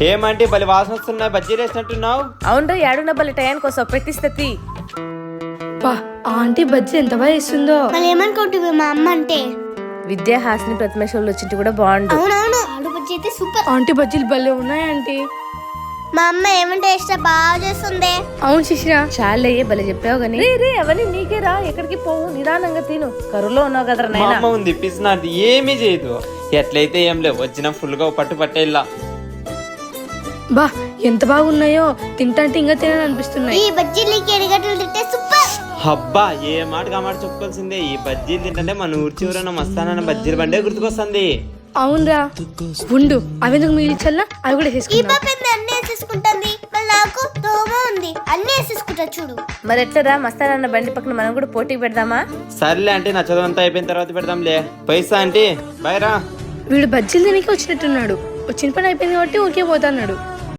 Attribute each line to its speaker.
Speaker 1: ఏమంటే బలి వాసన వస్తున్నాయి, బజ్జీలు వేసినట్టున్నావు.
Speaker 2: అవునరా, ఏడున్న బలి టయానికి వస్తావు, పెట్టిస్తీ.
Speaker 3: ఆంటీ బజ్జీ ఎంత బాగా ఇస్తుందో.
Speaker 4: మళ్ళీ ఏమనుకుంటుంది మా అమ్మ అంటే?
Speaker 2: విద్యా హాసిని ప్రతిమేశ్వరులు వచ్చింటి కూడా బాగుండు.
Speaker 4: అవునవును, ఆలు బజ్జీ అయితే సూపర్.
Speaker 3: ఆంటీ బజ్జీలు భలే ఉన్నాయి ఆంటీ.
Speaker 4: మా అమ్మ ఏమంటే ఇష్టం బాగా చేస్తుంది.
Speaker 3: అవును శిశిర,
Speaker 2: చాలే భలే చెప్పావు గానీ. రే అవన్నీ నీకేరా, ఎక్కడికి పోవు, నిదానంగా తిను. కరువులో ఉన్నావు కదరా
Speaker 1: మా
Speaker 2: నాయనా.
Speaker 1: అమ్మ ఉంది పిసినాది, ఏమీ చేయదు. ఎట్లయితే ఏం లేవు, వచ్చిన ఫుల్ గా పట్టు పట్టేలా.
Speaker 3: బా ఎంత బాగున్నాయో, తింటంటే ఇంకా తినాలనిపిస్తున్నాయి.
Speaker 4: ఈ బజ్జీలకి ఎరగట్లు తింటే సూపర్.
Speaker 1: అబ్బా ఏ మాటగా మాట చెప్పుకోవాల్సిందే. ఈ బజ్జీలు తింటే మన ఊరి చివరన మస్తానన్న బజ్జీల బండే గుర్తుకొస్తుంది.
Speaker 3: అవునరా, ఉండు అవెందుకు మిగిలిచ్చల్లా, అవి కూడా
Speaker 4: ఈ
Speaker 3: వేసుకుందాం.
Speaker 4: పాప అన్ని వేసేసుకుంటుంది, మళ్ళీ నాకు దోమ ఉంది, అన్ని వేసేసుకుంటా చూడు.
Speaker 2: మరి ఎట్లరా, మస్తానన్న బండి పక్కన మనం కూడా పోటీకి పెడదామా?
Speaker 1: సర్లే అంటే నా చదువు అంతా అయిపోయిన తర్వాత పెడదాంలే. పైసా అంటే బైరా.
Speaker 3: వీడు బజ్జీలు తినకి వచ్చినట్టున్నాడు. వచ్చిన పని అయిపోయింది కాబట్టి ఊరికే పోతాన్నాడు.